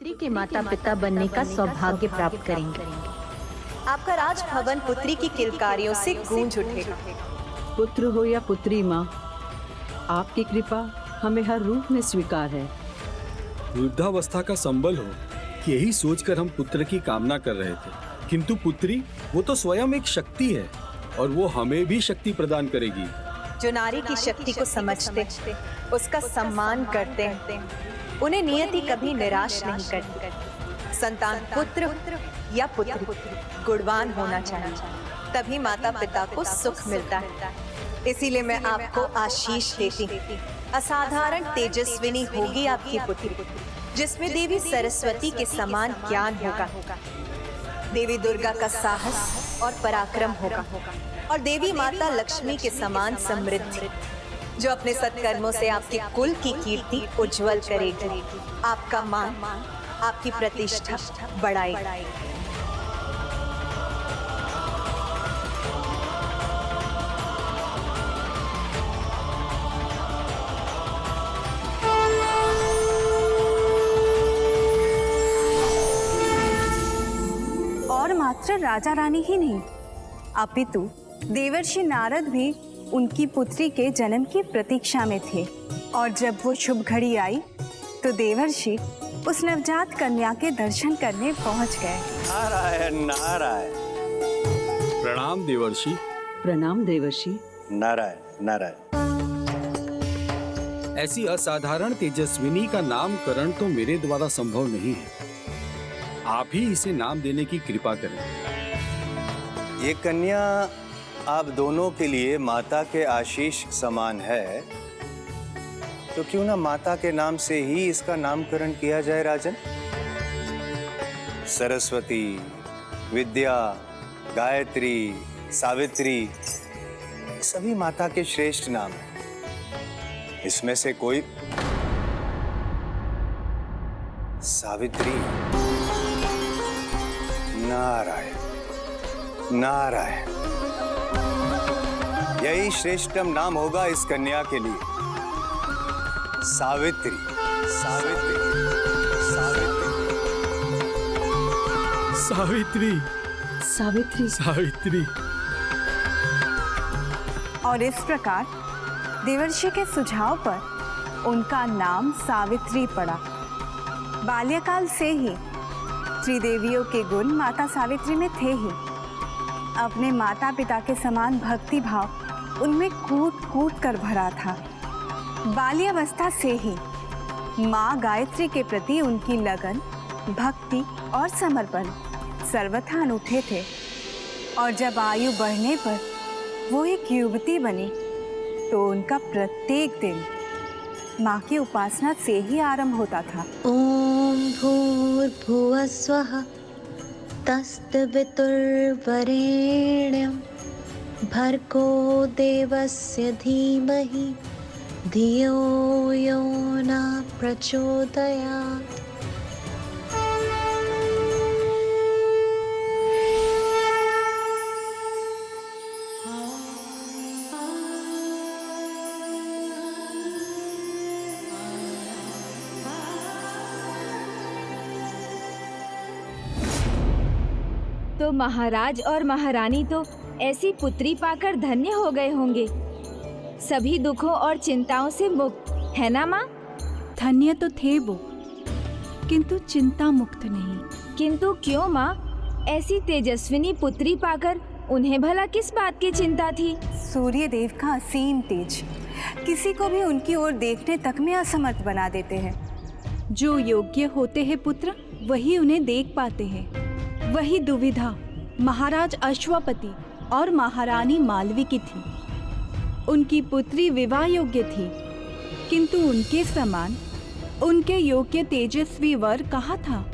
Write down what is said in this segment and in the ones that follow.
पुत्री के माता पिता बनने का सौभाग्य प्राप्त करेंगे। आपका राज भवन पुत्री की किलकारियों से गूंज उठेगा। पुत्र हो या पुत्री माँ, आपकी कृपा हमें हर रूप में स्वीकार है। वृद्धावस्था का संबल हो, यही सोचकर हम पुत्र की कामना कर रहे थे, किंतु पुत्री वो तो स्वयं एक शक्ति है और वो हमें भी शक्ति प्रदान करेगी। जो नारी की शक्ति को समझते, उसका सम्मान करते हैं, उन्हें नियति कभी निराश नहीं करती। संतान पुत्र या पुत्री गुणवान होना चाहिए, तभी माता पिता को सुख मिलता है। इसीलिए मैं आपको आशीष देती हूँ। असाधारण तेजस्विनी होगी आपकी पुत्री, जिसमें देवी सरस्वती के समान ज्ञान होगा, देवी दुर्गा का साहस और पराक्रम होगा, और देवी माता लक्ष्मी के समान समृद्धि, जो अपने सत्कर्मों से आपके कुल की कीर्ति उज्जवल करेगी, आपका मान, आपकी प्रतिष्ठा बढ़ाएगी। और मात्र राजा रानी ही नहीं, अपितु देवर्षि नारद भी उनकी पुत्री के जन्म की प्रतीक्षा में थे। और जब वो शुभ घड़ी आई तो देवर्षि उस नवजात कन्या के दर्शन करने पहुंच गए। नारायण नारायण। प्रणाम देवर्षि। प्रणाम देवर्षि। नारायण नारायण। ऐसी असाधारण तेजस्विनी का नामकरण तो मेरे द्वारा संभव नहीं है, आप ही इसे नाम देने की कृपा करें। ये कन्या आप दोनों के लिए माता के आशीष समान है, तो क्यों ना माता के नाम से ही इसका नामकरण किया जाए राजन। सरस्वती, विद्या, गायत्री, सावित्री, सभी माता के श्रेष्ठ नाम हैं। इसमें से कोई सावित्री। नारायण नारायण, यही श्रेष्ठतम नाम होगा इस कन्या के लिए। सावित्री सावित्री सावित्री सावित्री। सावित्री सावित्री। और इस प्रकार देवर्षि के सुझाव पर उनका नाम सावित्री पड़ा। बाल्यकाल से ही त्रिदेवियों के गुण माता सावित्री में थे ही। अपने माता पिता के समान भक्ति भाव उनमें कूट कूट कर भरा था। बाल्यावस्था से ही माँ गायत्री के प्रति उनकी लगन, भक्ति और समर्पण सर्वथा अनूठे थे। और जब आयु बढ़ने पर वो एक युवती बनी तो उनका प्रत्येक दिन माँ की उपासना से ही आरंभ होता था। ओम भूर्भुवः स्वः तत्सवितुर्वरेण्यं भर्गो देवस्य धीमहि धियो यो न प्रचोदयात्। तो महाराज और महारानी तो ऐसी पुत्री पाकर धन्य हो गए होंगे, सभी दुखों और चिंताओं से मुक्त, है ना माँ? धन्य तो थे वो, किंतु चिंता मुक्त नहीं। किंतु क्यों माँ? ऐसी तेजस्विनी पुत्री पाकर उन्हें भला किस बात की चिंता थी? सूर्य देव का असीम तेज किसी को भी उनकी ओर देखने तक में असमर्थ बना देते हैं। जो योग्य होते हैं पुत्र, वही उन्हें देख पाते हैं। वही दुविधा महाराज अश्वपति और महारानी मालवी की थी। उनकी पुत्री विवाह योग्य थी, किंतु उनके समान उनके योग्य तेजस्वी वर कहाँ था?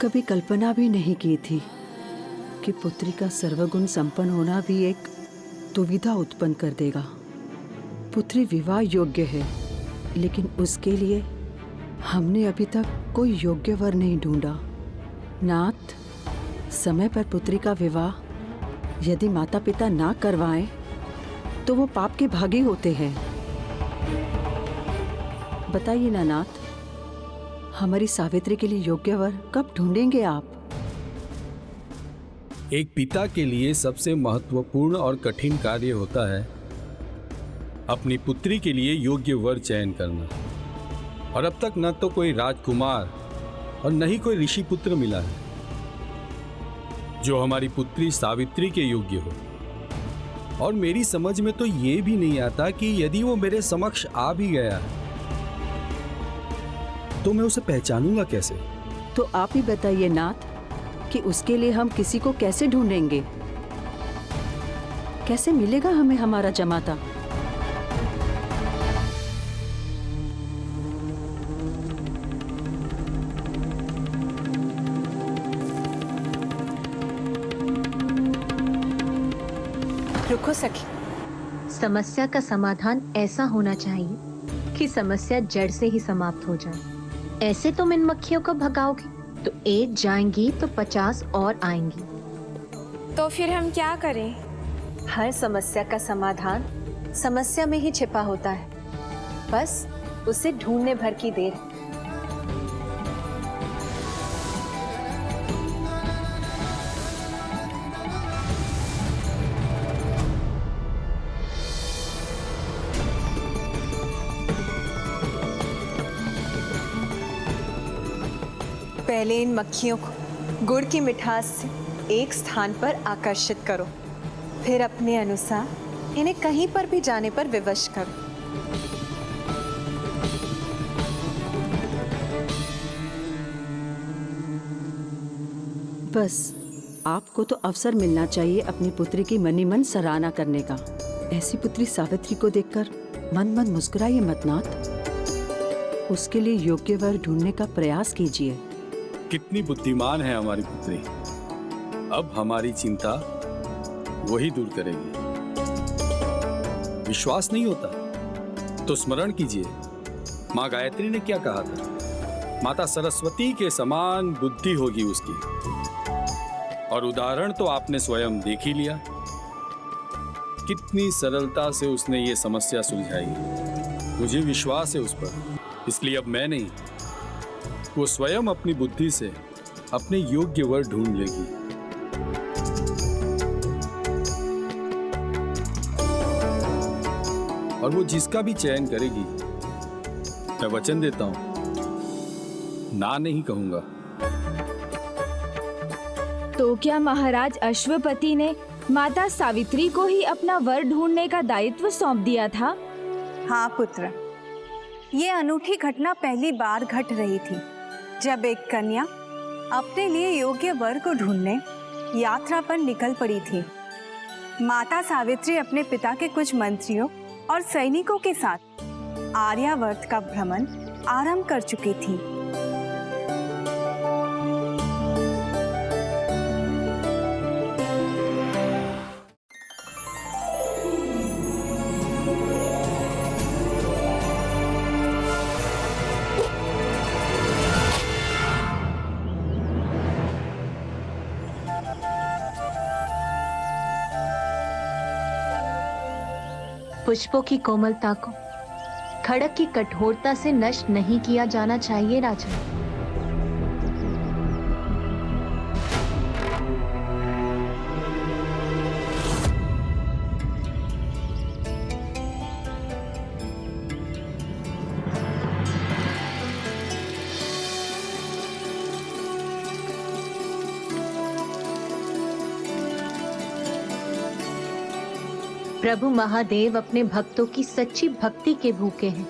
कभी कल्पना भी नहीं की थी कि पुत्री का सर्वगुण संपन्न होना भी एक दुविधा उत्पन्न कर देगा। पुत्री विवाह योग्य है, लेकिन उसके लिए हमने अभी तक कोई योग्य वर नहीं ढूंढा। नाथ, समय पर पुत्री का विवाह यदि माता पिता ना करवाएं तो वो पाप के भागी होते हैं। बताइए ना नाथ, हमारी सावित्री के लिए योग्य वर कब ढूंढेंगे आप? एक पिता के लिए सबसे महत्वपूर्ण और कठिन कार्य होता है अपनी पुत्री के लिए योग्य वर चयन करना। और अब तक न तो कोई राजकुमार और न ही कोई ऋषि पुत्र मिला है जो हमारी पुत्री सावित्री के योग्य हो। और मेरी समझ में तो ये भी नहीं आता कि यदि वो मेरे समक्ष आ भी गया तो मैं उसे पहचानूंगा कैसे? तो आप ही बताइए नाथ कि उसके लिए हम किसी को कैसे ढूंढेंगे? कैसे मिलेगा हमें हमारा जमाता? रुको सखी, समस्या का समाधान ऐसा होना चाहिए कि समस्या जड़ से ही समाप्त हो जाए। ऐसे तुम इन मक्खियों को भगाओगे तो एक जाएंगी तो 50 और आएंगी। तो फिर हम क्या करें? हर समस्या का समाधान समस्या में ही छिपा होता है, बस उसे ढूंढने भर की देर है। पहले इन मक्खियों को गुड़ की मिठास से एक स्थान पर आकर्षित करो, फिर अपने अनुसार इन्हें कहीं पर भी जाने पर विवश करो। बस आपको तो अवसर मिलना चाहिए अपनी पुत्री की मनी मन सराहना करने का। ऐसी पुत्री सावित्री को देखकर मन मन मुस्कुराइए मत नाथ। उसके लिए योग्य वर ढूंढने का प्रयास कीजिए। कितनी बुद्धिमान है हमारी पुत्री। अब हमारी चिंता वही दूर करेगी। विश्वास नहीं होता तो स्मरण कीजिए माँ गायत्री ने क्या कहा था। माता सरस्वती के समान बुद्धि होगी उसकी। और उदाहरण तो आपने स्वयं देख ही लिया, कितनी सरलता से उसने ये समस्या सुलझाई। मुझे विश्वास है उस पर, इसलिए अब मैं नहीं, वो स्वयं अपनी बुद्धि से अपने योग्य वर ढूंढ लेगी। और वो जिसका भी चयन करेगी, मैं वचन देता हूं ना नहीं कहूंगा। तो क्या महाराज अश्वपति ने माता सावित्री को ही अपना वर ढूंढने का दायित्व सौंप दिया था? हाँ पुत्र, ये अनूठी घटना पहली बार घट रही थी जब एक कन्या अपने लिए योग्य वर को ढूंढने यात्रा पर निकल पड़ी थी। माता सावित्री अपने पिता के कुछ मंत्रियों और सैनिकों के साथ आर्यावर्त का भ्रमण आरंभ कर चुकी थी। पुष्पों की कोमलता को खड़क की कठोरता से नष्ट नहीं किया जाना चाहिए राजन। प्रभु महादेव अपने भक्तों की सच्ची भक्ति के भूखे हैं,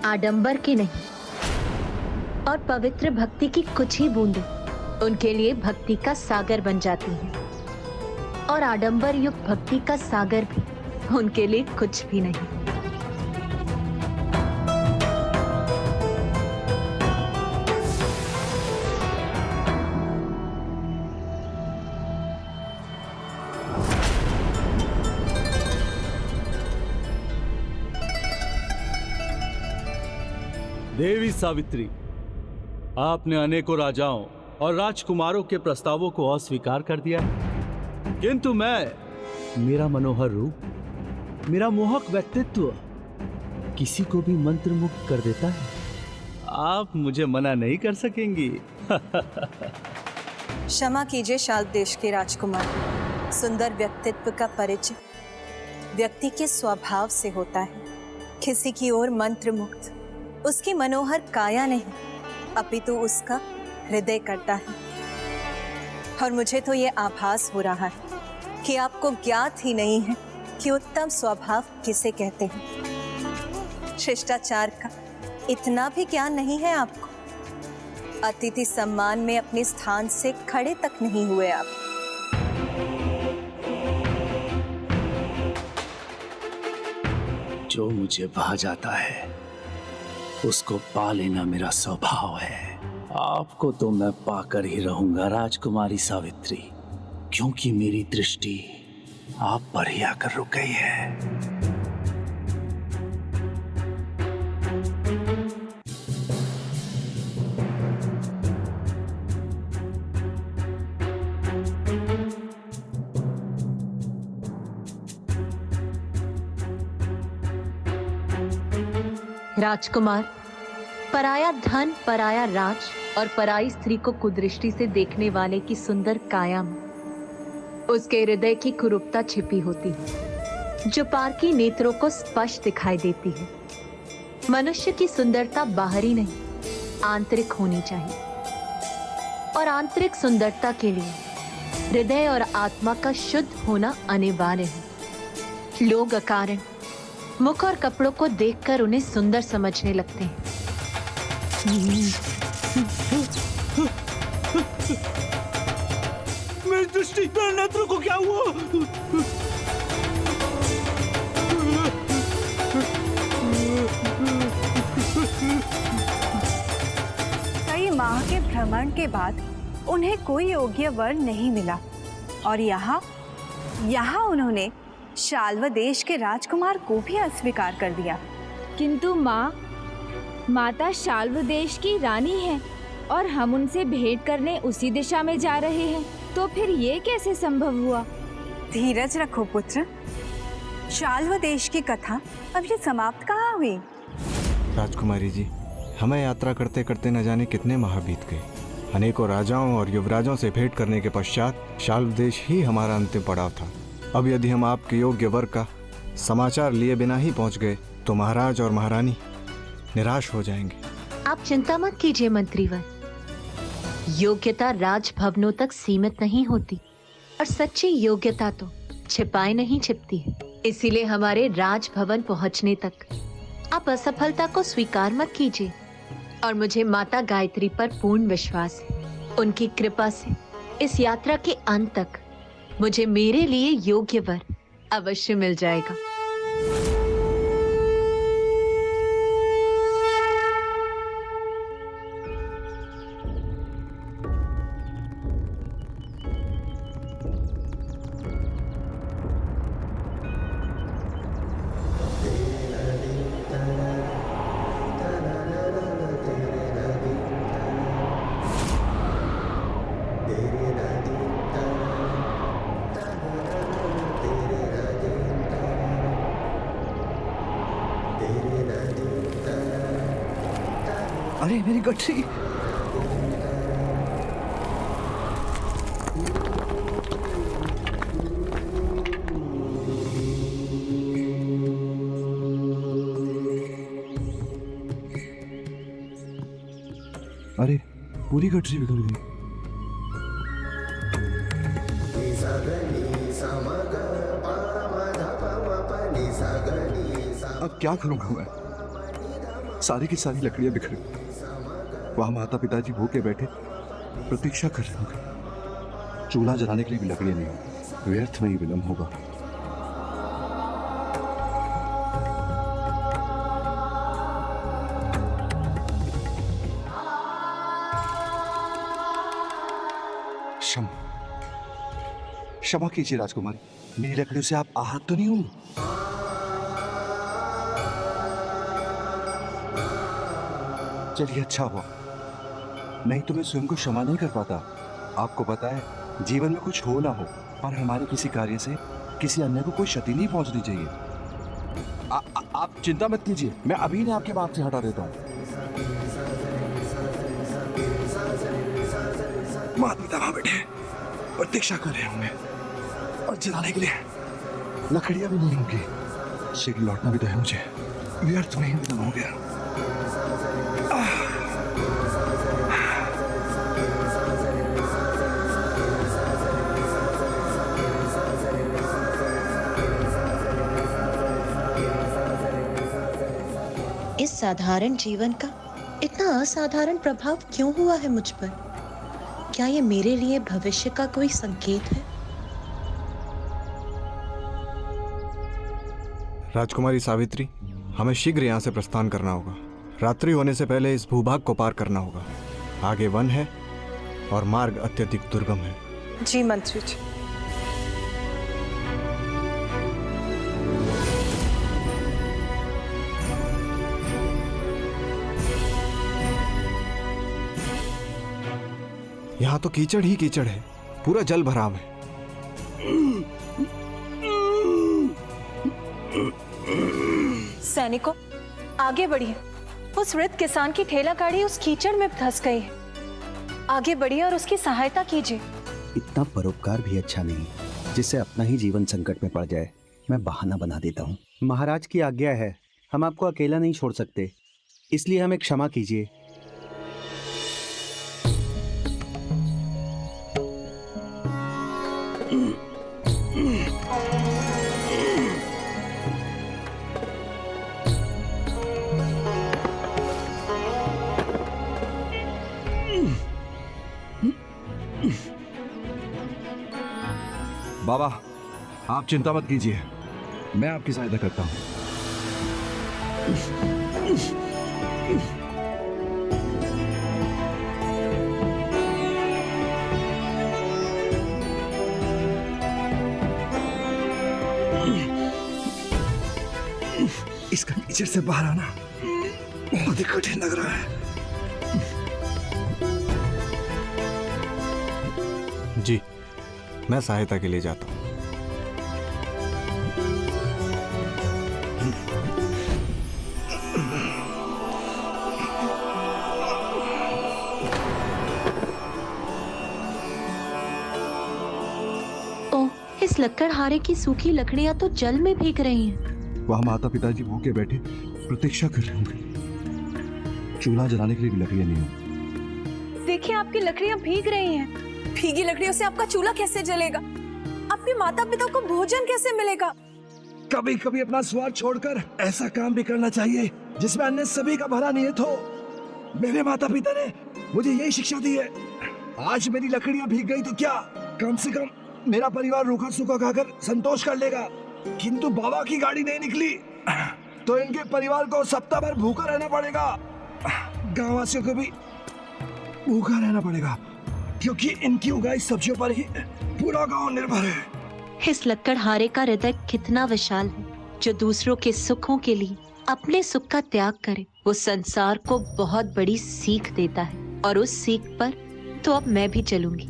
आडंबर के नहीं। और पवित्र भक्ति की कुछ ही बूंदें उनके लिए भक्ति का सागर बन जाती हैं, और आडंबर युक्त भक्ति का सागर भी उनके लिए कुछ भी नहीं। देवी सावित्री, आपने अनेकों राजाओं और राजकुमारों के प्रस्तावों को अस्वीकार कर दिया है। किंतु मेरा मनोहर रूप, मेरा मोहक व्यक्तित्व किसी को भी मंत्रमुग्ध कर देता है। आप मुझे मना नहीं कर सकेंगी। क्षमा कीजिए शाल्व देश के राजकुमार, सुंदर व्यक्तित्व का परिचय व्यक्ति के स्वभाव से होता है। किसी की ओर मंत्रमुग्ध उसकी मनोहर काया नहीं, अपितु उसका हृदय करता है। और मुझे तो ये आभास हो रहा है कि आपको ज्ञात ही नहीं है कि उत्तम स्वभाव किसे कहते हैं। शिष्टाचार का इतना भी ज्ञान नहीं है आपको। अतिथि सम्मान में अपने स्थान से खड़े तक नहीं हुए आप। जो मुझे भा जाता है उसको पा लेना मेरा स्वभाव है। आपको तो मैं पाकर ही रहूंगा राजकुमारी सावित्री, क्योंकि मेरी दृष्टि आप पर ही आकर रुक गई है। राजकुमार, पराया धन, पराया राज और पराई स्त्री को कुदृष्टि से देखने वाले की सुंदर काया में उसके हृदय की कुरूपता छिपी होती है, जो पारकी नेत्रों को स्पष्ट दिखाई देती है। मनुष्य की सुंदरता बाहरी नहीं, आंतरिक होनी चाहिए, और आंतरिक सुंदरता के लिए हृदय और आत्मा का शुद्ध होना अनिवार्य है। लोग अकारण मुख और कपड़ों को देखकर उन्हें सुंदर समझने लगते हैं। मेरी दृष्टि, मेरे नेत्रों को क्या हुआ? कई माह के भ्रमण के बाद उन्हें कोई योग्य वर नहीं मिला, और यहाँ उन्होंने शाल्व देश के राजकुमार को भी अस्वीकार कर दिया। किंतु माता शाल्व देश की रानी है और हम उनसे भेंट करने उसी दिशा में जा रहे हैं, तो फिर ये कैसे संभव हुआ? धीरज रखो पुत्र, शाल्व देश की कथा अभी समाप्त कहाँ हुई। राजकुमारी जी, हमें यात्रा करते करते न जाने कितने माह बीत गए। अनेकों राजाओं और युवराजों से भेंट करने के पश्चात शाल्व देश ही हमारा अंतिम पड़ाव था। अब यदि हम आपके योग्य वर का समाचार लिए बिना ही पहुंच गए तो महाराज और महारानी निराश हो जाएंगे। आप चिंता मत कीजिए मंत्रीवर, योग्यता राजभवनों तक सीमित नहीं होती, और सच्ची योग्यता तो छिपाए नहीं छिपती है। इसीलिए हमारे राजभवन पहुंचने तक आप असफलता को स्वीकार मत कीजिए, और मुझे माता गायत्री पर पूर्ण विश्वास है। उनकी कृपा से इस यात्रा के अंत तक मुझे मेरे लिए योग्य वर अवश्य मिल जाएगा। अरे मेरी गठरी! अरे पूरी गठरी बिगड़ गई। अब क्या करूंगा मैं? सारी की सारी लकड़ियां बिखर गई। वहां माता पिताजी भूखे बैठे प्रतीक्षा कर रहे होंगे। चूल्हा जलाने के लिए भी लकड़ियां नहीं होगी, व्यर्थ में ही विलंब होगा। क्षमा कीजिए राजकुमारी, मेरी लकड़ियों से आप आहत तो नहीं हुई? चलिए अच्छा हुआ, नहीं तो मैं स्वयं को क्षमा नहीं कर पाता। आपको पता है, जीवन में कुछ हो ना हो, पर हमारे किसी कार्य से किसी अन्य को कोई क्षति नहीं पहुंचनी चाहिए। आप चिंता मत कीजिए, मैं अभी इन्हें आपके बाप से हटा देता हूँ। माता पिता वहां बैठे प्रतीक्षा कर रहे होंगे और जलाने के लिए लकड़ियां भी नहीं होंगी। शीघ्र लौटना भी तो है मुझे, व्यर्थ में ही विलंब हो गया। इस साधारण जीवन का इतना असाधारण प्रभाव क्यों हुआ है मुझ पर? क्या ये मेरे लिए भविष्य का कोई संकेत है? राजकुमारी सावित्री, हमें शीघ्र यहाँ से प्रस्थान करना होगा। रात्रि होने से पहले इस भूभाग को पार करना होगा। आगे वन है और मार्ग अत्यधिक दुर्गम है। जी मंत्री जी। यहाँ तो कीचड़ ही कीचड़ है, पूरा जल भराव है। सैनिकों, आगे बढ़िए। उस वृद्ध किसान की ठेला गाड़ी उस कीचड़ में धंस गई है। आगे बढ़िए और उसकी सहायता कीजिए। इतना परोपकार भी अच्छा नहीं जिससे अपना ही जीवन संकट में पड़ जाए। मैं बहाना बना देता हूँ। महाराज की आज्ञा है, हम आपको अकेला नहीं छोड़ सकते, इसलिए हमें क्षमा कीजिए। बाबा, आप चिंता मत कीजिए, मैं आपकी सहायता करता हूँ। इसका कीचड़ से बाहर आना बहुत ही कठिन लग रहा है। जी, मैं सहायता के लिए जाता हूँ। ओह, इस लकड़हारे की सूखी लकड़ियां तो जल में भीग रही हैं। वहां माता पिताजी भूखे बैठे प्रतीक्षा कर रहे होंगे। चूल्हा जलाने के लिए भी लकड़ियां नहीं होंगी। देखिए, आपकी लकड़ियां भीग रही हैं। भीगी लकड़ियों से आपका चूल्हा कैसे जलेगा? आपके माता पिता को भोजन कैसे मिलेगा? कभी कभी अपना स्वार्थ छोड़कर ऐसा काम भी करना चाहिए जिसमें अन्य सभी का भला निहित हो। मेरे माता पिता ने मुझे यही शिक्षा दी है। आज मेरी लकड़ियां भीग गई तो क्या, कम से कम मेरा परिवार रूखा सूखा खाकर संतोष कर लेगा। किंतु बाबा की गाड़ी नहीं निकली तो इनके परिवार को सप्ताह भर भूखा रहना पड़ेगा। गांव वासियों को भी भूखा रहना पड़ेगा, क्योंकि इनकी उगाई सब्जियों पर ही पूरा गांव निर्भर है। इस लकड़हारे का हृदय कितना विशाल है, जो दूसरों के सुखों के लिए अपने सुख का त्याग करे। वो संसार को बहुत बड़ी सीख देता है, और उस सीख पर तो अब मैं भी चलूंगी।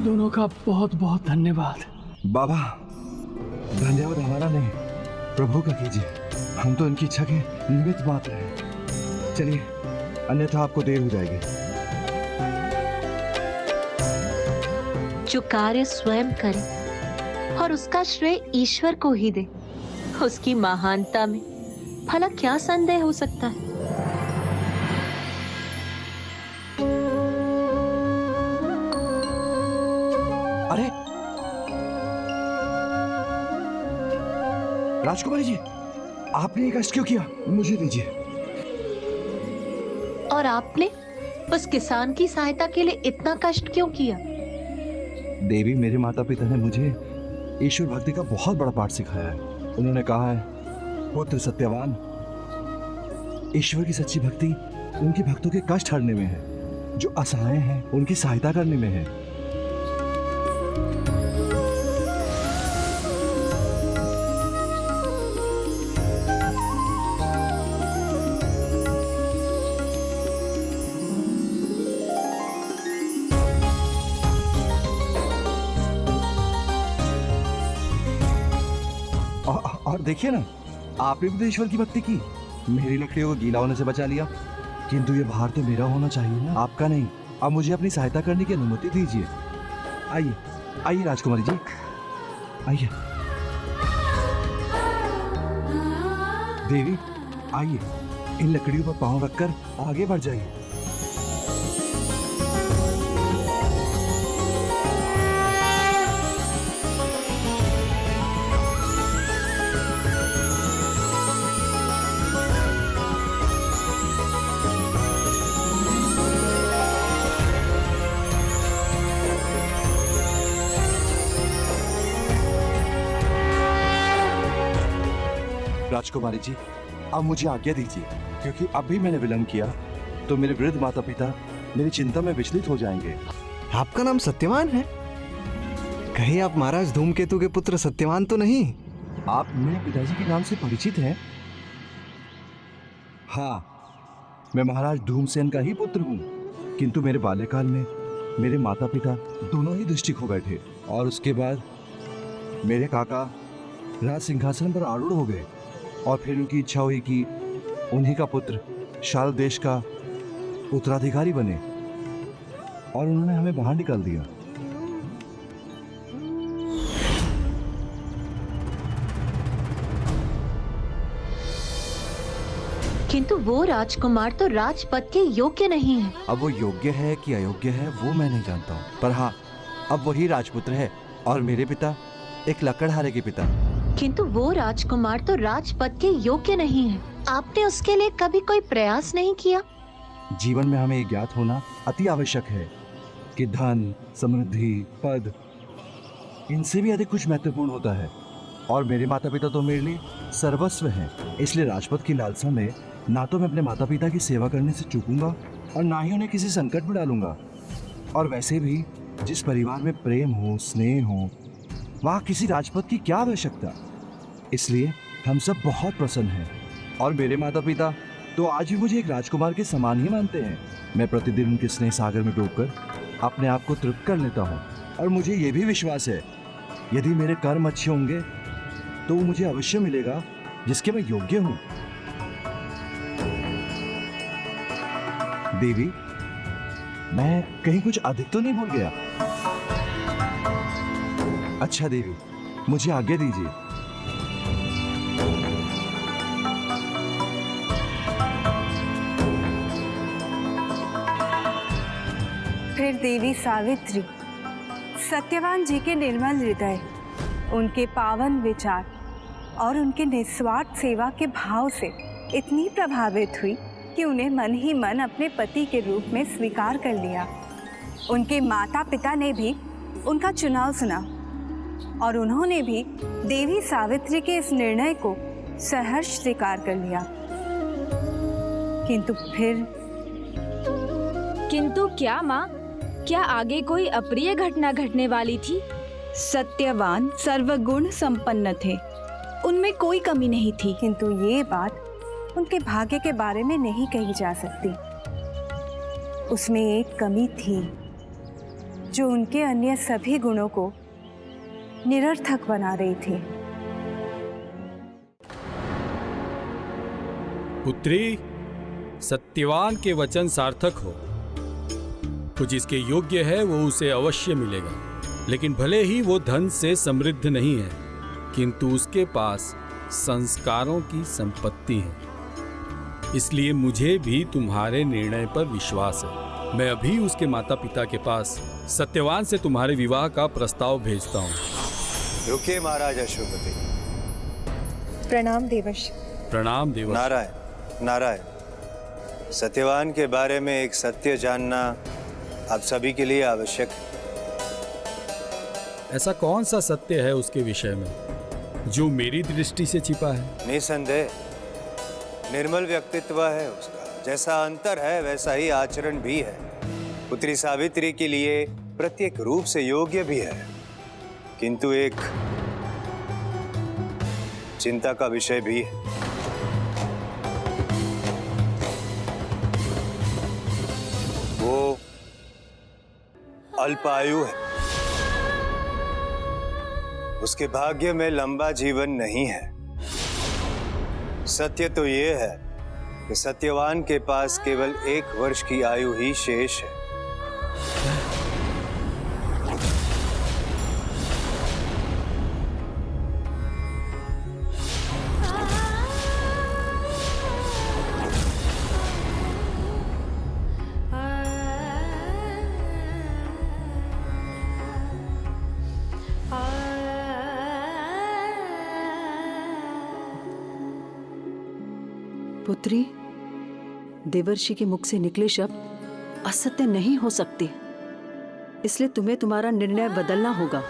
दोनों का बहुत बहुत धन्यवाद। बाबा, धन्यवाद हमारा नहीं, प्रभु का कीजिए। हम तो इनकी इच्छा के निमित्त मात्र हैं। चलिए, अन्यथा आपको देर हो जाएगी। जो कार्य स्वयं करे और उसका श्रेय ईश्वर को ही दे, उसकी महानता में भला क्या संदेह हो सकता है? अरे, राजकुमारी जी, आपने ये कष्ट क्यों किया? मुझे दीजिए। और आपने उस किसान की सहायता के लिए इतना कष्ट क्यों किया? देवी, मेरे माता पिता ने मुझे ईश्वर भक्ति का बहुत बड़ा पाठ सिखाया है। उन्होंने कहा है, पुत्र सत्यवान, ईश्वर की सच्ची भक्ति उनके भक्तों के कष्ट हरने में है, जो असहाय हैं उनकी सहायता करने में है। और देखिए ना, आपने भी तो ईश्वर की भक्ति की, मेरी लकड़ियों को गीला होने से बचा लिया। किंतु ये भार तो मेरा होना चाहिए ना, आपका नहीं। अब मुझे अपनी सहायता करने की अनुमति दीजिए। आइए आइए राजकुमारी जी, आइए। देवी, आइए, इन लकड़ियों पर पांव रखकर आगे बढ़ जाइए। राजकुमारी जी, अब मुझे आज्ञा दीजिए, क्योंकि अभी मैंने विलंब किया तो मेरे वृद्ध माता पिता मेरी चिंता में विचलित हो जाएंगे। आपका नाम सत्यवान है? कहीं आप महाराज धूमकेतु के पुत्र सत्यवान तो नहीं? आप मेरे पिताजी के नाम से परिचित हैं? हाँ, मैं महाराज धूमसेन का ही पुत्र हूँ, किंतु मेरे बाल्यकाल में मेरे माता पिता दोनों ही दृष्टि खो बैठे और उसके बाद मेरे काका राज सिंहासन पर आरूढ़ हो गए और फिर उनकी इच्छा हुई कि उन्हीं का पुत्र शाल देश का उत्तराधिकारी बने और उन्होंने हमें बाहर निकाल दिया। किंतु वो राजकुमार तो राजपद के योग्य नहीं है। अब वो योग्य है कि अयोग्य है वो मैं नहीं जानता हूँ, पर हाँ, अब वही राजपुत्र है और मेरे पिता एक लकड़हारे के पिता। किंतु वो राजकुमार तो राजपद के योग्य नहीं है। आपने उसके लिए कभी कोई प्रयास नहीं किया? जीवन में हमें ज्ञात होना अति आवश्यक है कि धन, समृद्धि, पद, इनसे भी अधिक कुछ महत्वपूर्ण होता है और मेरे माता पिता तो मेरे लिए सर्वस्व हैं। इसलिए राजपद की लालसा में ना तो मैं अपने माता पिता की सेवा करने से चूकूंगा और ना ही उन्हें किसी संकट में डालूंगा। और वैसे भी जिस परिवार में प्रेम हो, स्नेह हो, वहाँ किसी राजपद की क्या आवश्यकता। इसलिए हम सब बहुत प्रसन्न हैं और मेरे माता पिता तो आज भी मुझे एक राजकुमार के समान ही मानते हैं। मैं प्रतिदिन उनके स्नेह सागर में डूबकर अपने आप को तृप्त कर लेता हूँ और मुझे ये भी विश्वास है, यदि मेरे कर्म अच्छे होंगे तो वो मुझे अवश्य मिलेगा जिसके मैं योग्य हूँ। देवी, मैं कहीं कुछ अधिक तो नहीं भूल गया? अच्छा देवी, मुझे आज्ञा दीजिए। फिर देवी सावित्री सत्यवान जी के निर्मल हृदय, उनके पावन विचार और उनके निस्वार्थ सेवा के भाव से इतनी प्रभावित हुई कि उन्हें मन ही मन अपने पति के रूप में स्वीकार कर लिया। उनके माता पिता ने भी उनका चुनाव सुना और उन्होंने भी देवी सावित्री के इस निर्णय को सहर्ष स्वीकार कर लिया। किंतु क्या माँ, क्या आगे कोई अप्रिय घटना घटने वाली थी? सत्यवान सर्वगुण संपन्न थे, उनमें कोई कमी नहीं थी। किंतु ये बात उनके भाग्य के बारे में नहीं कही जा सकती। उसमें एक कमी थी जो उनके अन्य सभी गुणों को निरर्थक बना रही थी। पुत्री, सत्यवान के वचन सार्थक हो। तो जिसके योग्य है वो उसे अवश्य मिलेगा, लेकिन भले ही वो धन से समृद्ध नहीं है, किंतु उसके पास संस्कारों की संपत्ति है। इसलिए मुझे भी तुम्हारे निर्णय पर विश्वास है। मैं अभी उसके माता पिता के पास सत्यवान से तुम्हारे विवाह का प्रस्ताव भेजता हूँ। रुकिए महाराज अश्वपति, प्रणाम देवर्षि। प्रणाम देवर्षि। नारायण नारायण। सत्यवान के बारे में एक सत्य जानना आप सभी के लिए आवश्यक है। ऐसा कौन सा सत्य है उसके विषय में जो मेरी दृष्टि से छिपा है? निसंदेह निर्मल व्यक्तित्व है उसका। जैसा अंतर है वैसा ही आचरण भी है। पुत्री सावित्री के लिए प्रत्येक रूप से योग्य भी है, किंतु एक चिंता का विषय भी है। वो अल्पायु है। उसके भाग्य में लंबा जीवन नहीं है। सत्य तो ये है कि सत्यवान के पास केवल 1 वर्ष की आयु ही शेष है। पुत्री, देवर्षि के मुख से निकले शब्द असत्य नहीं हो सकते, इसलिए तुम्हें तुम्हारा निर्णय बदलना होगा।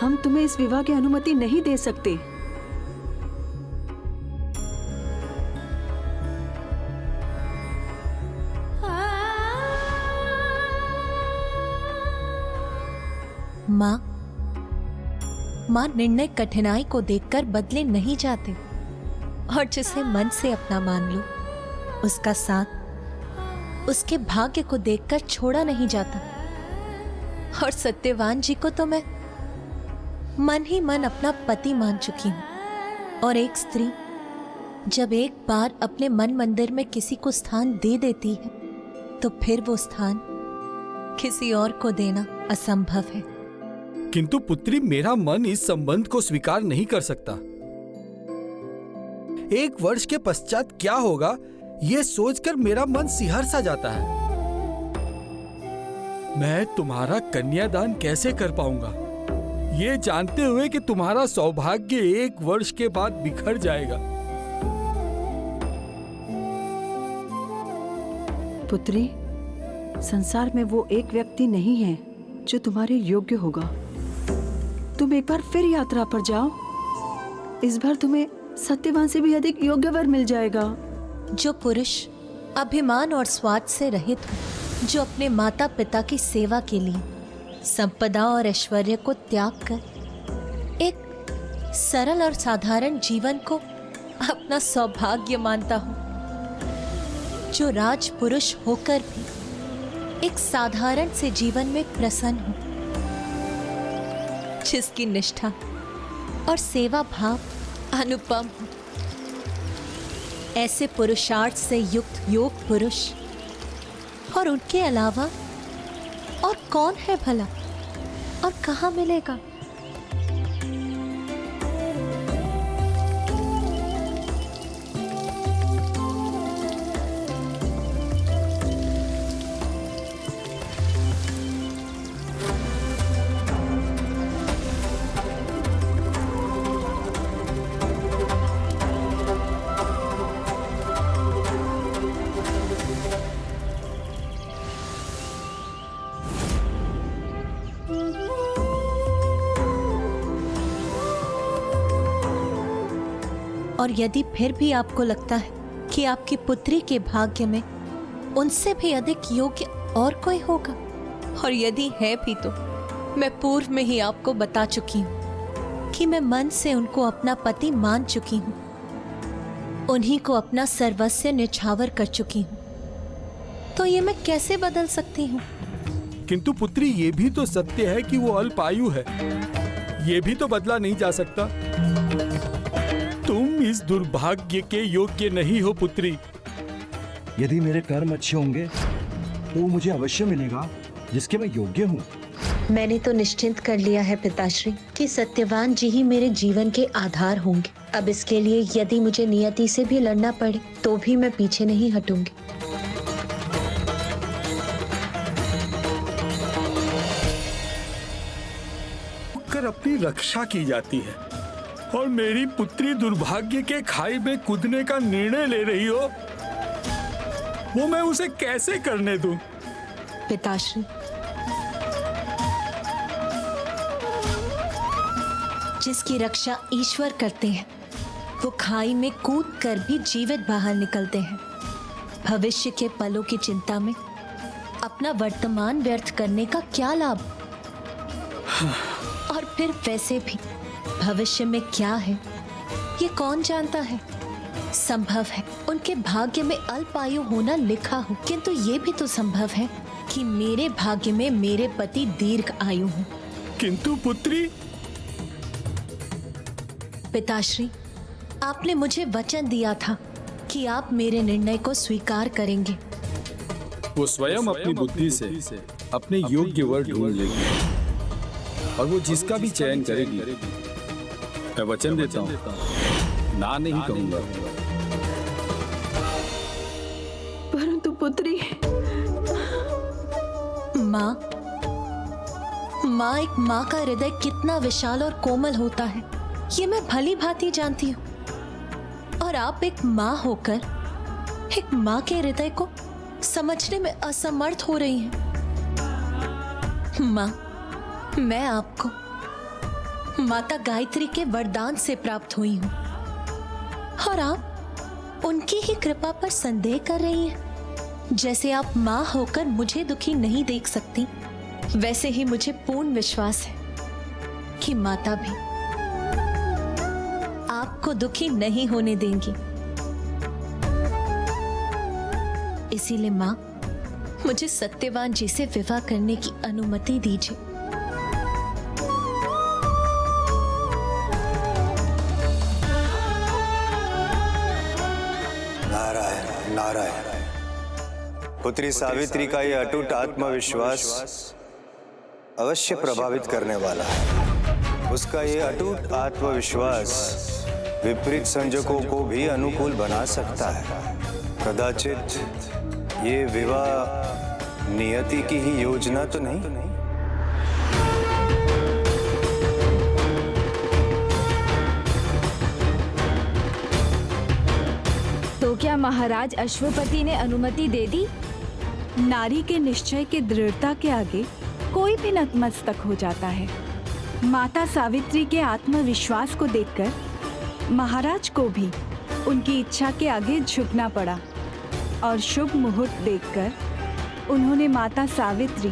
हम तुम्हें इस विवाह की अनुमति नहीं दे सकते। माँ निर्णय कठिनाई को देखकर बदले नहीं जाते, और जिसे मन से अपना मान लो उसका साथ उसके भाग्य को देखकर छोड़ा नहीं जाता। और सत्यवान जी को तो मैं मन ही मन अपना पति मान चुकी हूं। और एक स्त्री जब एक बार अपने मन मंदिर में किसी को स्थान दे देती है तो फिर वो स्थान किसी और को देना असंभव है। किंतु पुत्री, मेरा मन इस संबंध को स्वीकार नहीं कर सकता। 1 वर्ष के पश्चात क्या होगा यह सोचकर मेरा मन सिहर सा जाता है। मैं तुम्हारा कन्यादान कैसे कर पाऊंगा, ये जानते हुए कि तुम्हारा सौभाग्य 1 वर्ष के बाद बिखर जाएगा। पुत्री, संसार में वो एक व्यक्ति नहीं है जो तुम्हारे योग्य होगा। तुम एक बार फिर यात्रा पर जाओ, इस बार तुम्हें सत्यवान से भी अधिक योग्य वर मिल जाएगा। जो पुरुष अभिमान और स्वार्थ से रहित हो, जो अपने माता पिता की सेवा के लिए संपदा और ऐश्वर्य को त्याग कर एक सरल और साधारण जीवन को अपना सौभाग्य मानता हो, जो राजपुरुष होकर भी एक साधारण से जीवन में प्रसन्न हो, जिसकी निष्ठा और सेवा भाव अनुपम हो, ऐसे पुरुषार्थ से युक्त योग पुरुष और उनके अलावा और कौन है भला और कहाँ मिलेगा? और यदि फिर भी आपको लगता है कि आपकी पुत्री के भाग्य में उनसे भी अधिक योग्य और कोई होगा, और यदि है भी तो मैं पूर्व में ही आपको बता चुकी हूँ कि मैं मन से उनको अपना पति मान चुकी हूँ, उन्हीं को अपना सर्वस्व न्यौछावर कर चुकी हूँ, तो ये मैं कैसे बदल सकती हूँ? किंतु पुत्री, ये भी तो सत्य है कि वो अल्पायु है, ये भी तो बदला नहीं जा सकता। तुम इस दुर्भाग्य के योग्य नहीं हो पुत्री। यदि मेरे कर्म अच्छे होंगे तो वो मुझे अवश्य मिलेगा जिसके मैं योग्य हूँ। मैंने तो निश्चिंत कर लिया है पिताश्री कि सत्यवान जी ही मेरे जीवन के आधार होंगे। अब इसके लिए यदि मुझे नियति से भी लड़ना पड़े तो भी मैं पीछे नहीं हटूंगी। कर अपनी रक्षा की जाती है, और मेरी पुत्री दुर्भाग्य के खाई में कूदने का निर्णय ले रही हो, वो मैं उसे कैसे करने दूं? पिताश्री, जिसकी रक्षा ईश्वर करते हैं वो खाई में कूद कर भी जीवित बाहर निकलते हैं। भविष्य के पलों की चिंता में अपना वर्तमान व्यर्थ करने का क्या लाभ? और फिर वैसे भी भविष्य में क्या है ये कौन जानता है? संभव है उनके भाग्य में अल्पायु होना लिखा हो, किंतु ये भी तो संभव है कि मेरे भाग्य में मेरे पति दीर्घ आयु हो। किंतु पुत्री, पिताश्री, आपने मुझे वचन दिया था कि आप मेरे निर्णय को स्वीकार करेंगे। वो स्वयं अपनी बुद्धि से अपने योग्य वर ढूंढ लेगी और वो जिसका भी चयन करेगी, मैं वचन देता हूँ, ना नहीं कहूंगा। परंतु पुत्री, माँ, एक माँ का हृदय कितना विशाल और कोमल होता है ये मैं भली भांति जानती हूँ, और आप एक माँ होकर एक माँ के हृदय को समझने में असमर्थ हो रही हैं। माँ, मैं आपको माता गायत्री के वरदान से प्राप्त हुई हूँ और आप उनकी ही कृपा पर संदेह कर रही हैं। जैसे आप माँ होकर मुझे दुखी नहीं देख सकती, वैसे ही मुझे पूर्ण विश्वास है कि माता भी आपको दुखी नहीं होने देंगी। इसीलिए माँ, मुझे सत्यवान जी से विवाह करने की अनुमति दीजिए। नारायण नारायण। पुत्री सावित्री का यह अटूट आत्मविश्वास अवश्य प्रभावित करने वाला है। उसका यह अटूट आत्मविश्वास विपरीत संजोगों को भी अनुकूल बना सकता है। कदाचित ये विवाह नियति की ही योजना तो नहीं? तो क्या महाराज अश्वपति ने अनुमति दे दी? नारी के निश्चय के दृढ़ता के आगे कोई भी नतमस्तक हो जाता है। माता सावित्री के आत्मविश्वास को देखकर महाराज को भी उनकी इच्छा के आगे झुकना पड़ा और शुभ मुहूर्त देखकर उन्होंने माता सावित्री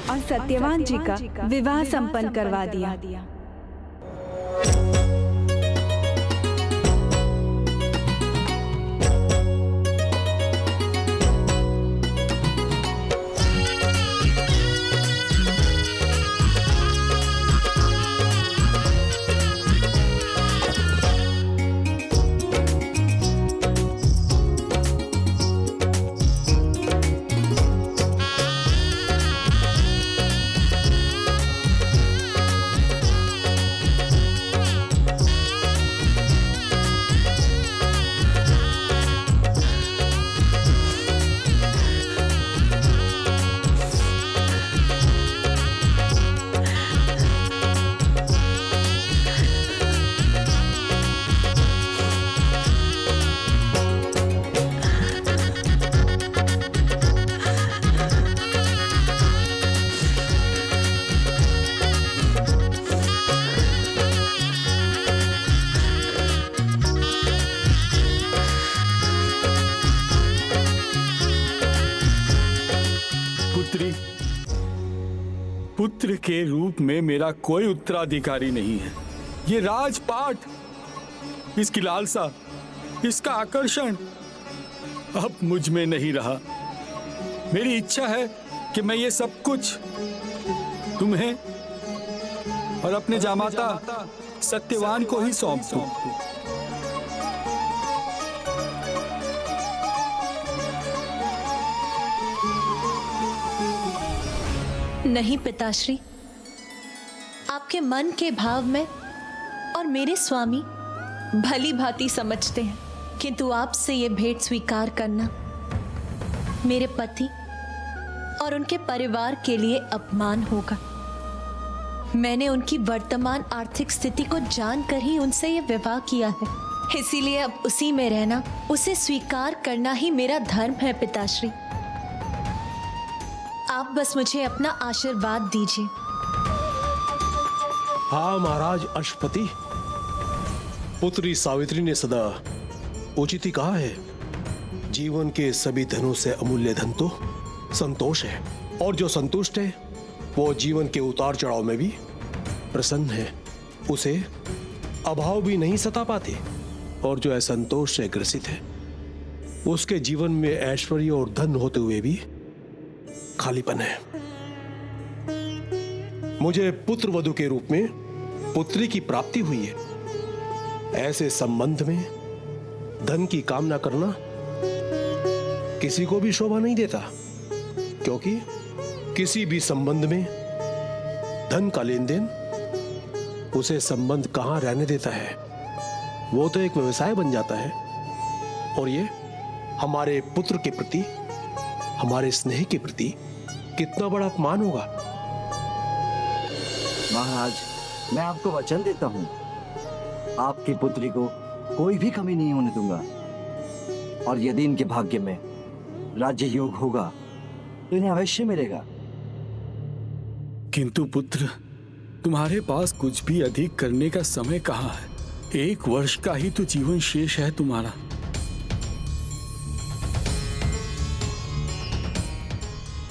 और सत्यवान जी का विवाह संपन्न करवा दिया। पुत्र के रूप में मेरा कोई उत्तराधिकारी नहीं है। ये राजपाट, इसकी लालसा, इसका आकर्षण अब मुझ में नहीं रहा। मेरी इच्छा है कि मैं ये सब कुछ तुम्हें और अपने जामाता सत्यवान को ही सौंप दूं। नहीं पिताश्री, आपके मन के भाव में और मेरे स्वामी भली भांति समझते हैं, किंतु आपसे ये भेंट स्वीकार करना मेरे पति और उनके परिवार के लिए अपमान होगा। मैंने उनकी वर्तमान आर्थिक स्थिति को जानकर ही उनसे ये विवाह किया है। इसीलिए अब उसी में रहना, उसे स्वीकार करना ही मेरा धर्म है पिताश्री। आप बस मुझे अपना आशीर्वाद दीजिए। हाँ महाराज अश्वपति, पुत्री सावित्री ने सदा उचित ही कहा है, जीवन के सभी धनों से अमूल्य धन तो संतोष है, और जो संतुष्ट है वो जीवन के उतार चढ़ाव में भी प्रसन्न है, उसे अभाव भी नहीं सता पाते, और जो असंतोष से ग्रसित है उसके जीवन में ऐश्वर्य और धन होते हुए भी खालीपन है। मुझे पुत्र वधु के रूप में पुत्री की प्राप्ति हुई है। ऐसे संबंध में धन की कामना करना किसी को भी शोभा नहीं देता, क्योंकि किसी भी संबंध में धन का लेन देन उसे संबंध कहां रहने देता है, वो तो एक व्यवसाय बन जाता है। और ये हमारे पुत्र के प्रति, हमारे स्नेह के प्रति कितना बड़ा अपमान होगा। महाराज, मैं आपको वचन देता हूँ, आपकी पुत्री को कोई भी कमी नहीं होने दूंगा, और यदि इनके भाग्य में राज्य योग होगा तो इन्हें अवश्य मिलेगा। किंतु पुत्र, तुम्हारे पास कुछ भी अधिक करने का समय कहाँ है? 1 वर्ष का ही तो जीवन शेष है तुम्हारा।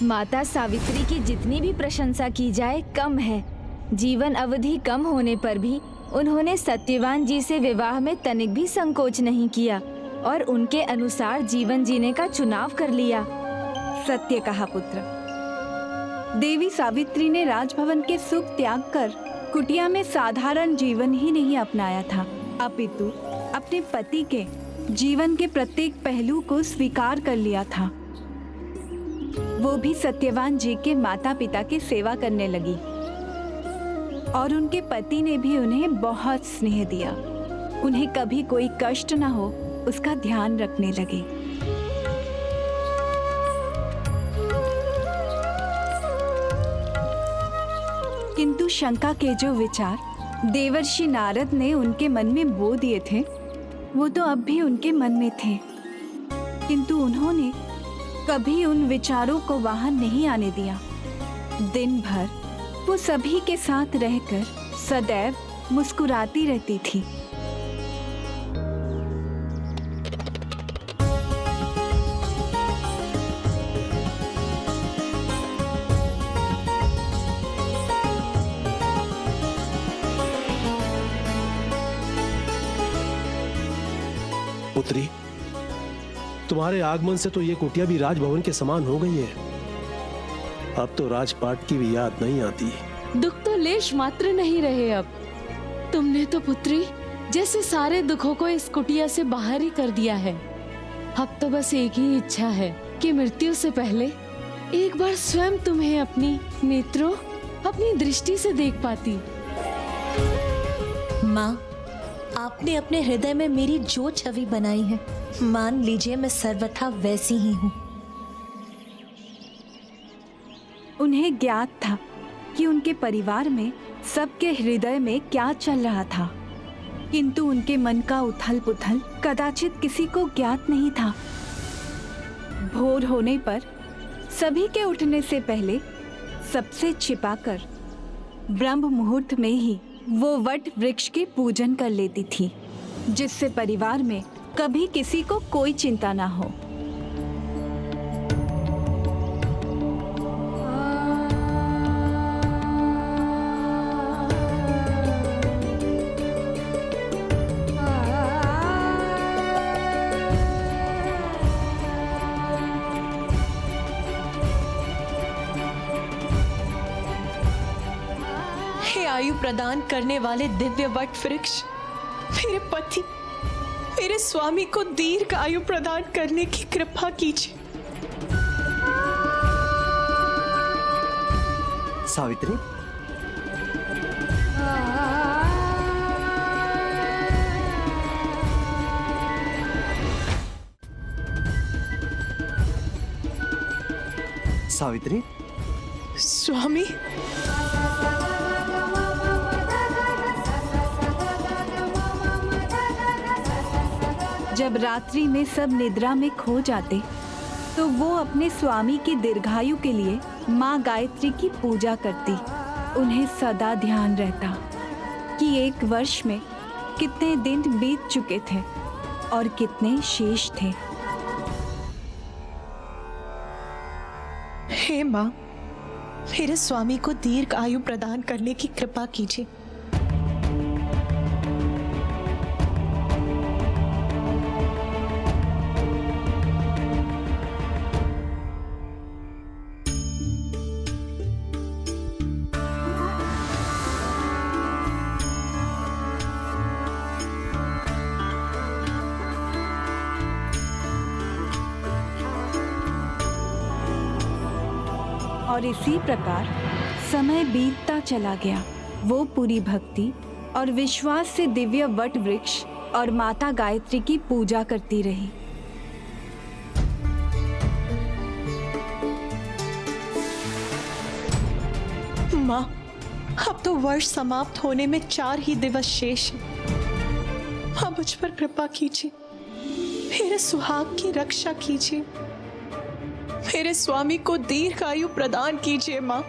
माता सावित्री की जितनी भी प्रशंसा की जाए कम है। जीवन अवधि कम होने पर भी उन्होंने सत्यवान जी से विवाह में तनिक भी संकोच नहीं किया और उनके अनुसार जीवन जीने का चुनाव कर लिया। सत्य कहा पुत्र। देवी सावित्री ने राजभवन के सुख त्याग कर कुटिया में साधारण जीवन ही नहीं अपनाया था, अपितु अपने पति के जीवन के प्रत्येक पहलू को स्वीकार कर लिया था। वो भी सत्यवान जी के माता पिता की सेवा करने लगी, और उनके पति ने भी उन्हें बहुत स्नेह दिया। उन्हें कभी कोई कष्ट न हो उसका ध्यान रखने लगे। किंतु शंका के जो विचार देवर्षि नारद ने उनके मन में बो दिए थे, वो तो अब भी उनके मन में थे, किंतु उन्होंने कभी उन विचारों को बाहर नहीं आने दिया। दिन भर वो सभी के साथ रहकर सदैव मुस्कुराती रहती थी। पुत्री, तुम्हारे आगमन से तो ये कुटिया भी राजभवन के समान हो गई है। अब तो राजपाट की भी याद नहीं आती। दुख तो लेश मात्र नहीं रहे अब। तुमने तो पुत्री जैसे सारे दुखों को इस कुटिया से बाहर ही कर दिया है। अब तो बस एक ही इच्छा है कि मृत्यु से पहले एक बार स्वयं तुम्हें अपनी नेत्रों, अपनी दृष्टि से देख पाती। माँ, आपने अपने हृदय में मेरी जो छवि बनाई है, मान लीजिए मैं सर्वथा वैसी ही हूँ। उन्हें ज्ञात था कि उनके परिवार में सबके हृदय में क्या चल रहा था, किंतु उनके मन का उथल पुथल कदाचित किसी को ज्ञात नहीं था। भोर होने पर सभी के उठने से पहले सबसे छिपाकर ब्रह्म मुहूर्त में ही वो वट वृक्ष के पूजन कर लेती थी, जिससे परिवार में कभी किसी को कोई चिंता ना हो। आयु प्रदान करने वाले दिव्य वट वृक्ष, मेरे पति, मेरे स्वामी को दीर्घ आयु प्रदान करने की कृपा कीजिए। सावित्री, सावित्री, स्वामी, जब रात्रि में सब निद्रा में खो जाते तो वो अपने स्वामी की दीर्घायु के लिए माँ गायत्री की पूजा करती। उन्हें सदा ध्यान रहता कि एक वर्ष में कितने दिन बीत चुके थे और कितने शेष थे। हे माँ, मेरे स्वामी को दीर्घ आयु प्रदान करने की कृपा कीजिए। और इसी प्रकार समय बीतता चला गया। वो पूरी भक्ति और विश्वास से दिव्य वट वृक्ष और माता गायत्री की पूजा करती रही। माँ, अब तो वर्ष समाप्त होने में 4 ही दिवस शेष हैं। माँ, मुझ पर कृपा कीजिए, मेरे सुहाग की रक्षा कीजिए, मेरे स्वामी को दीर्घ आयु प्रदान कीजिए। माँ,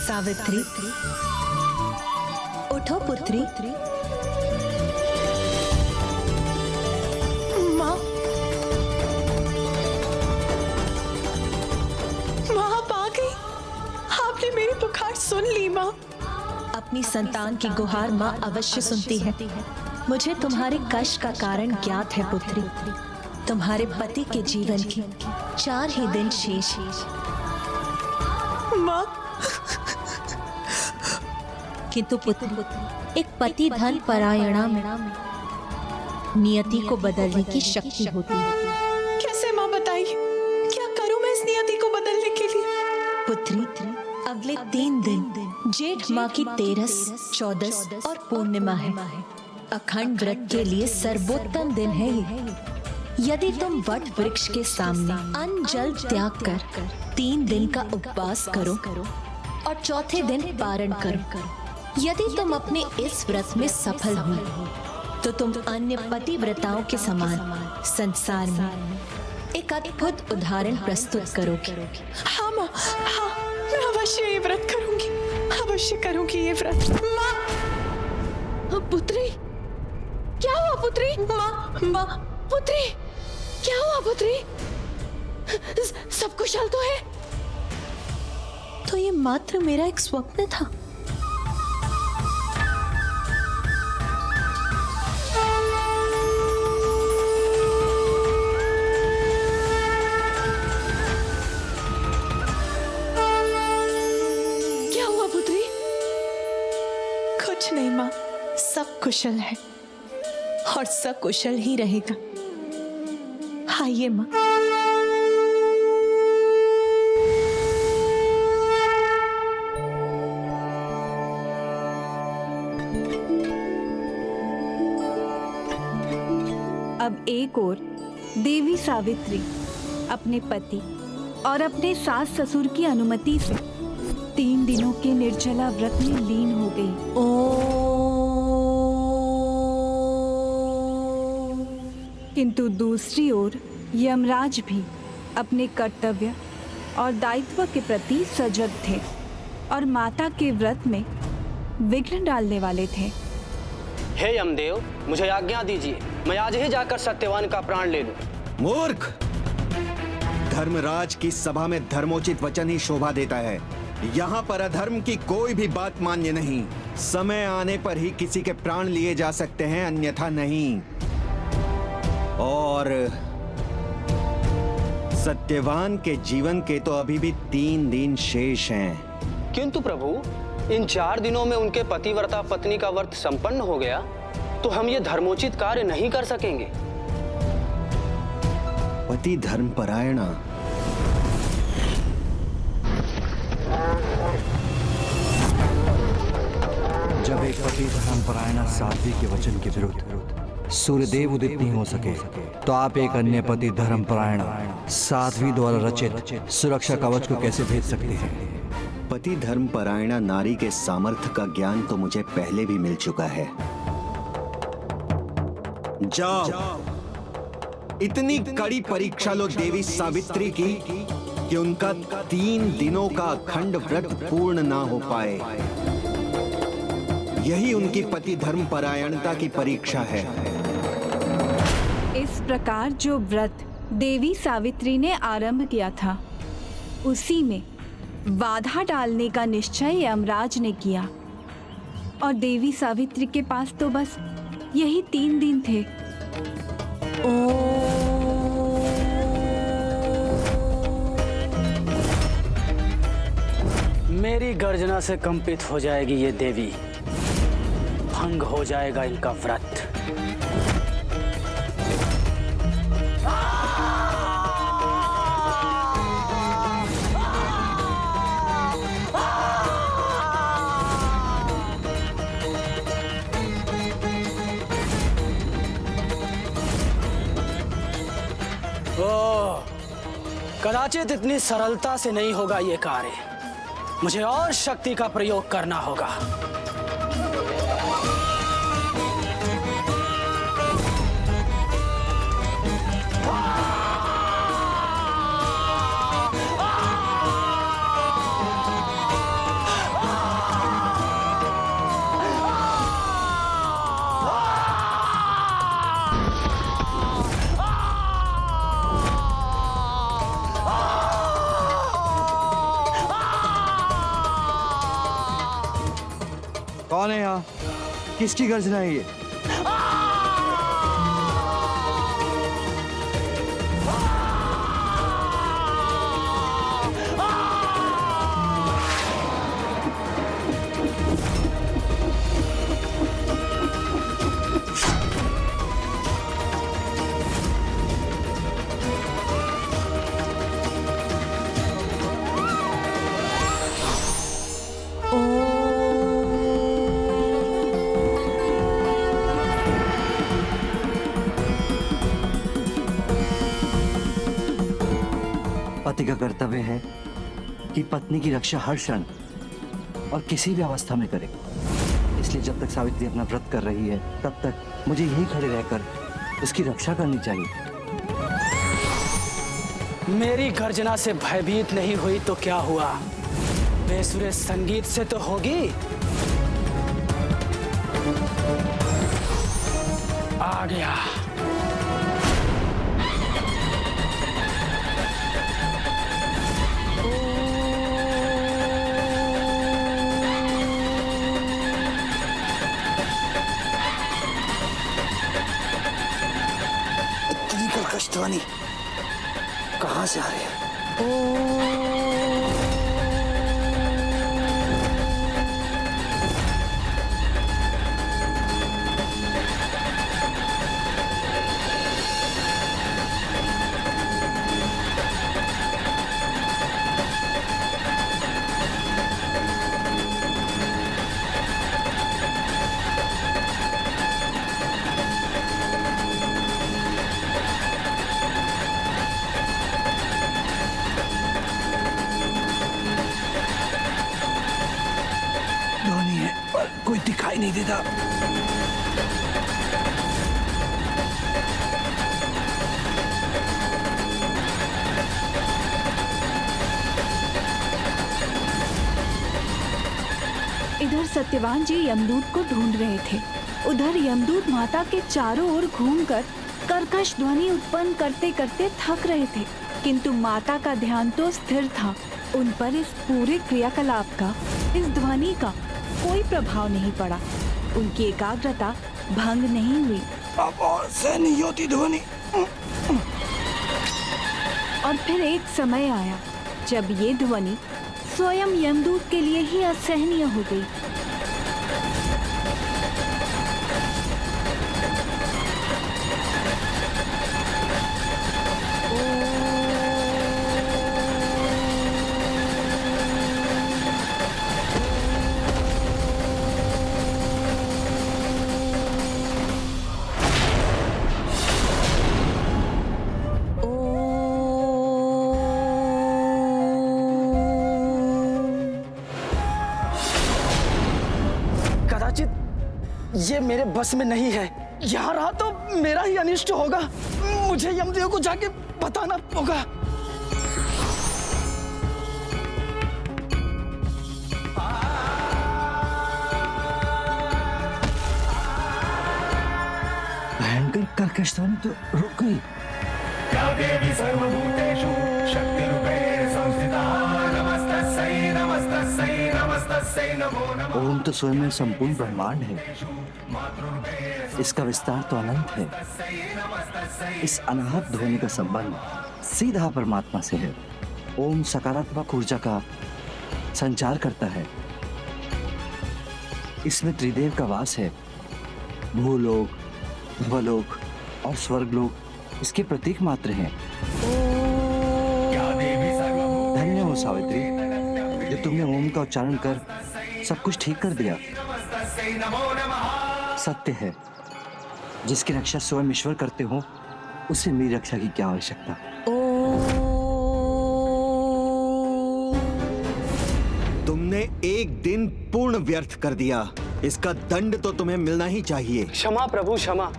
सावित्री, उठो पुत्री। माँ, माँ आप आ गई। आपने मेरी पुकार सुन ली। माँ, अपनी संतान की गुहार माँ अवश्य सुनती है। मुझे तुम्हारे कष्ट का कारण ज्ञात है पुत्री। तुम्हारे पति के जीवन की 4 ही दिन शेष। माँ, किंतु पुत्र, एक पति धन परायणा में नियति को बदलने की शक्ति होती है। कैसे माँ बताइए, क्या करूं मैं इस नियति को बदलने के लिए? पुत्री, अगले 3 दिन जेठ माह की 13, 14 और पूर्णिमा है। अखंड व्रत के लिए सर्वोत्तम दिन है ये। यदि तुम वट वृक्ष के सामने अन्न जल त्याग कर 3 दिन का उपवास करो और चौथे दिन पारण करो, यदि तुम अपने इस व्रत में सफल हुई तो तुम अन्य पतिव्रताओं के समान संसार में एक अद्भुत उदाहरण प्रस्तुत करोगे। हाँ माँ, हाँ, मैं अवश्य ये व्रत करूंगी, अवश्य करूंगी ये व्रत। माँ, पुत्री, क्या हुआ पुत्री? माँ, पुत्री, क्या हुआ पुत्री? सब कुशल तो है? तो ये मात्र मेरा एक स्वप्न था। कुछ नहीं माँ, सब कुशल है और सब कुशल ही रहेगा। आइए माँ। अब एक ओर देवी सावित्री अपने पति और अपने सास ससुर की अनुमति से 3 दिनों के निर्जला व्रत में लीन हो गई। किंतु दूसरी ओर यमराज भी अपने कर्तव्य और दायित्व के प्रति सजग थे और माता के व्रत में विघ्न डालने वाले थे। हे यमदेव, मुझे आज्ञा दीजिए, मैं आज ही जाकर सत्यवान का प्राण ले लूं। मूर्ख! धर्मराज की सभा में धर्मोचित वचन ही शोभा देता है। यहाँ पर अधर्म की कोई भी बात मान्य नहीं। समय आने पर ही किसी के प्राण लिए जा सकते हैं, अन्यथा नहीं। और सत्यवान के जीवन के तो अभी भी 3 दिन शेष हैं। किंतु प्रभु, इन 4 दिनों में उनके पतिव्रता पत्नी का व्रत संपन्न हो गया तो हम ये धर्मोचित कार्य नहीं कर सकेंगे। पति धर्म परायणा। जब एक पति धर्म परायणा साध्वी के वचन के विरुद्ध सूर्यदेव उदित नहीं हो सके तो आप एक अन्य पति धर्म परायणा साध्वी द्वारा रचित सुरक्षा कवच को कैसे भेज सकते हैं? पति धर्म परायणा नारी के सामर्थ्य का ज्ञान तो मुझे पहले भी मिल चुका है। जाओ, इतनी कड़ी परीक्षा लो देवी सावित्री की कि उनका 3 दिनों का अखंड व्रत पूर्ण ना हो पाए। यही उनकी पति धर्म परायणता की परीक्षा है। इस प्रकार जो व्रत देवी सावित्री ने आरंभ किया था, उसी में बाधा डालने का निश्चय यमराज ने किया और देवी सावित्री के पास तो बस यही 3 दिन थे। मेरी गर्जना से कंपित हो जाएगी ये देवी, भंग हो जाएगा इनका व्रत। कदाचित इतनी सरलता से नहीं होगा ये कार्य, मुझे और शक्ति का प्रयोग करना होगा। कौन है यहाँ? किसकी गर्जना है ये? पति का कर्तव्य है कि पत्नी की रक्षा हर क्षण और किसी भी अवस्था में करे। इसलिए जब तक सावित्री अपना व्रत कर रही है तब तक मुझे यहीं खड़े रहकर उसकी रक्षा करनी चाहिए। मेरी गर्जना से भयभीत नहीं हुई तो क्या हुआ, बेसुरे संगीत से तो होगी। आ गया। ध्वनि कहां से आ रही है? कोई दिखाई नहीं देता। इधर सत्यवान जी यमदूत को ढूंढ रहे थे, उधर यमदूत माता के चारों ओर घूमकर कर्कश ध्वनि उत्पन्न करते करते थक रहे थे, किंतु माता का ध्यान तो स्थिर था। उन पर इस पूरे क्रियाकलाप का, इस ध्वनि का कोई प्रभाव नहीं पड़ा। उनकी एकाग्रता भंग नहीं हुई। अब और से नहीं होती ध्वनि। और फिर एक समय आया जब ये ध्वनि स्वयं यमदूत के लिए ही असहनीय हो गई। ये मेरे बस में नहीं है। यहाँ रहा तो मेरा ही अनिष्ट होगा। मुझे यमदेव को जाके बताना होगा। भयंकर कर्कश ध्वनि तो रुक गई। ओम तो स्वयं में संपूर्ण ब्रह्मांड है। इसका विस्तार तो अनंत है। इस अनाहत ध्वनि का संबंध सीधा परमात्मा से है। ओम सकारात्मक ऊर्जा का संचार करता है। इसमें त्रिदेव का वास है। भूलोक, भवलोक और स्वर्गलोक इसके प्रतीक मात्र हैं। धन्य हो सावित्री, जो तुमने ओम का उच्चारण कर सब कुछ ठीक कर दिया। सत्य है, जिसकी रक्षा स्वयं ईश्वर करते हो, उससे मेरी रक्षा की क्या आवश्यकता। तुमने एक दिन पूर्ण व्यर्थ कर दिया। इसका दंड तो तुम्हें मिलना ही चाहिए। क्षमा प्रभु क्षमा।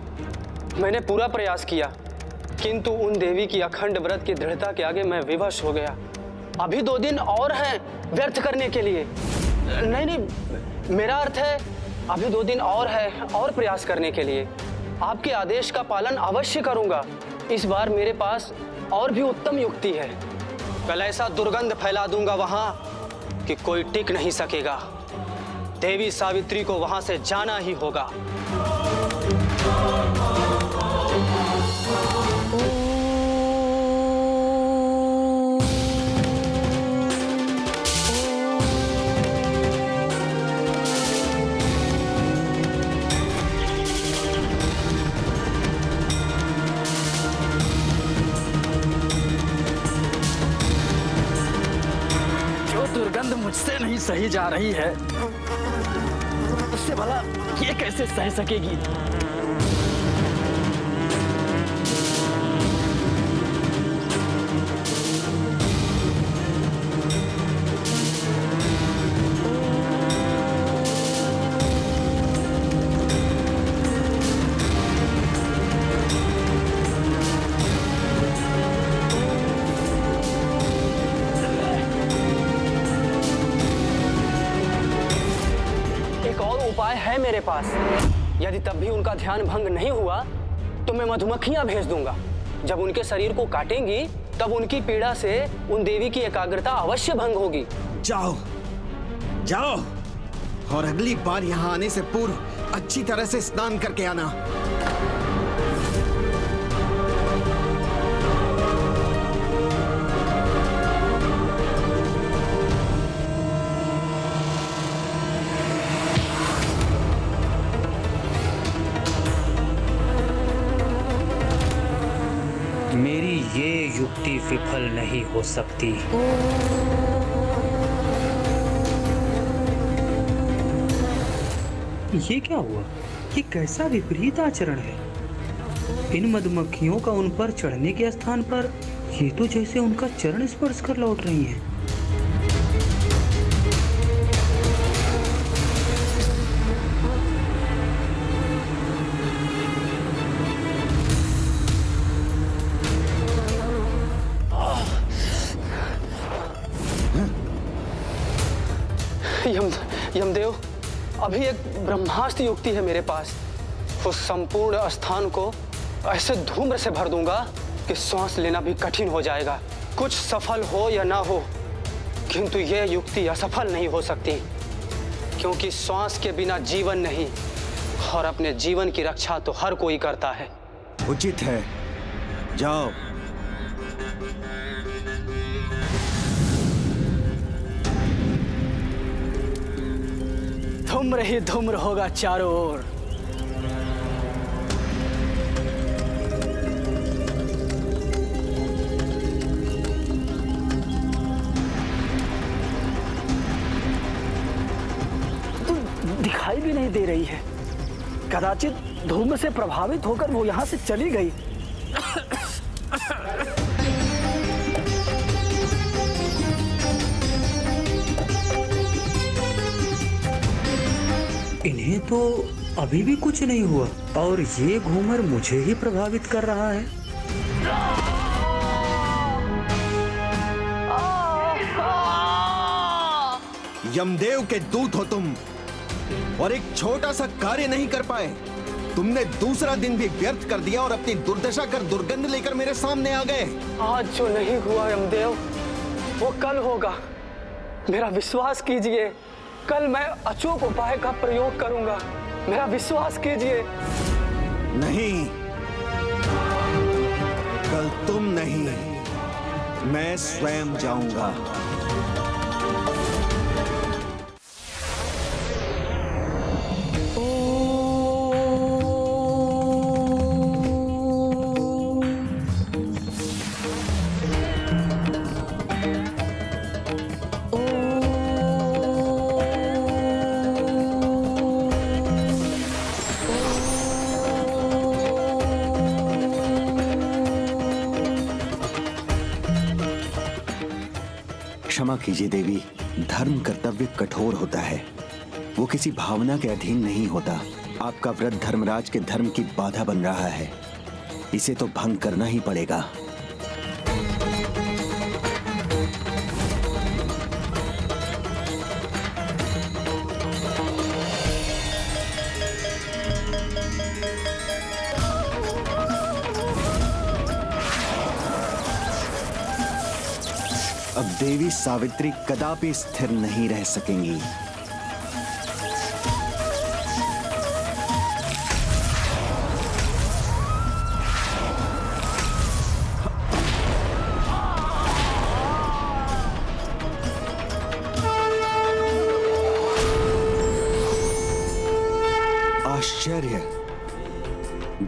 मैंने पूरा प्रयास किया, किंतु उन देवी की अखंड व्रत की दृढ़ता के आगे मैं विवश हो गया। अभी 2 दिन और हैं व्यर्थ करने के लिए। नहीं, मेरा अर्थ है अभी 2 दिन और है और प्रयास करने के लिए। आपके आदेश का पालन अवश्य करूंगा। इस बार मेरे पास और भी उत्तम युक्ति है। कल ऐसा दुर्गंध फैला दूंगा वहां कि कोई टिक नहीं सकेगा। देवी सावित्री को वहां से जाना ही होगा। दुर्गंध मुझसे नहीं सही जा रही है, उससे भला ये कैसे सह सकेगी। है मेरे पास। यदि तब भी उनका ध्यान भंग नहीं हुआ तो मैं मधुमक्खियां भेज दूंगा। जब उनके शरीर को काटेंगी तब उनकी पीड़ा से उन देवी की एकाग्रता अवश्य भंग होगी। जाओ जाओ और अगली बार यहाँ आने से पूर्व अच्छी तरह से स्नान करके आना। मेरी ये युक्ति विफल नहीं हो सकती। ये क्या हुआ? ये कैसा विपरीत आचरण है? इन मधुमक्खियों का उन पर चढ़ने के स्थान पर ये तो जैसे उनका चरण स्पर्श कर लौट रही हैं। यमदेव, अभी एक ब्रह्मास्त्र युक्ति है मेरे पास। उस संपूर्ण स्थान को ऐसे धूम्र से भर दूंगा कि सांस लेना भी कठिन हो जाएगा। कुछ सफल हो या ना हो, किंतु यह युक्ति असफल नहीं हो सकती, क्योंकि सांस के बिना जीवन नहीं, और अपने जीवन की रक्षा तो हर कोई करता है। उचित है, जाओ। धूम्र ही धूम्र होगा चारों ओर। तू दिखाई भी नहीं दे रही है। कदाचित धूम्र से प्रभावित होकर वो यहाँ से चली गई। इन्हें तो अभी भी कुछ नहीं हुआ और ये घूमर मुझे ही प्रभावित कर रहा है। यमदेव के दूत हो तुम और एक छोटा सा कार्य नहीं कर पाए। तुमने दूसरा दिन भी व्यर्थ कर दिया और अपनी दुर्दशा कर दुर्गंध लेकर मेरे सामने आ गए। आज जो नहीं हुआ यमदेव वो कल होगा। मेरा विश्वास कीजिए, कल मैं अचूक उपाय का प्रयोग करूंगा। मेरा विश्वास कीजिए। नहीं, कल तुम नहीं, मैं स्वयं जाऊंगा। क्षमा कीजिए देवी, धर्म कर्तव्य कठोर होता है, वो किसी भावना के अधीन नहीं होता। आपका व्रत धर्मराज के धर्म की बाधा बन रहा है, इसे तो भंग करना ही पड़ेगा। अब देवी सावित्री कदापि स्थिर नहीं रह सकेंगी। आश्चर्य,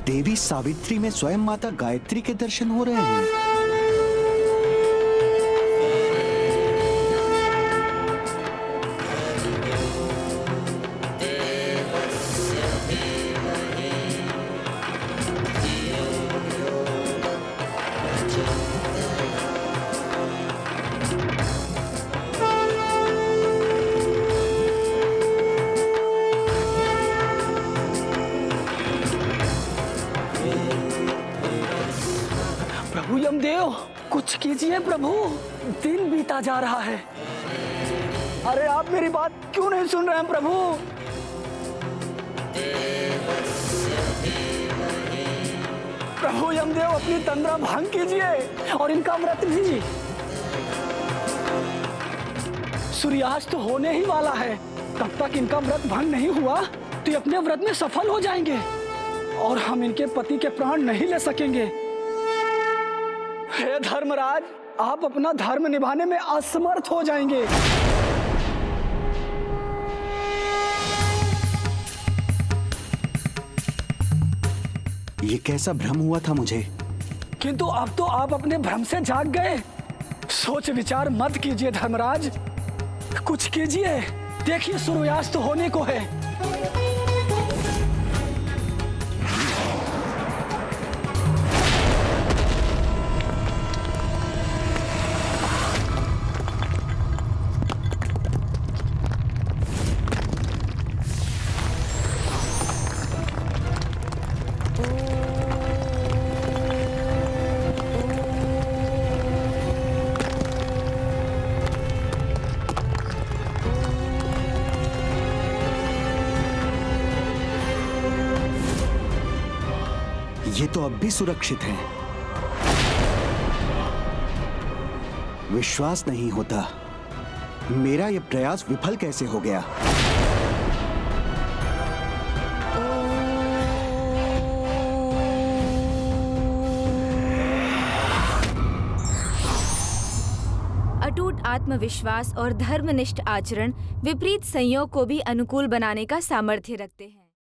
देवी सावित्री में स्वयं माता गायत्री के दर्शन हो रहे हैं। प्रभु यमदेव, कुछ कीजिए प्रभु, दिन बीता जा रहा है। अरे आप मेरी बात क्यों नहीं सुन रहे हैं प्रभु? प्रभु यमदेव, अपनी तंद्रा भंग कीजिए और इनका व्रत भी। सूर्यास्त होने ही वाला है, तब तक इनका व्रत भंग नहीं हुआ तो ये अपने व्रत में सफल हो जाएंगे और हम इनके पति के प्राण नहीं ले सकेंगे। हे धर्मराज, आप अपना धर्म निभाने में असमर्थ हो जाएंगे। ये कैसा भ्रम हुआ था मुझे? किंतु अब तो आप अपने भ्रम से जाग गए। सोच विचार मत कीजिए धर्मराज, कुछ कीजिए। देखिए सूर्यास्त होने को है। ये तो अब भी सुरक्षित है। विश्वास नहीं होता, मेरा ये प्रयास विफल कैसे हो गया। अटूट आत्मविश्वास और धर्मनिष्ठ आचरण विपरीत संयोग को भी अनुकूल बनाने का सामर्थ्य रखते हैं।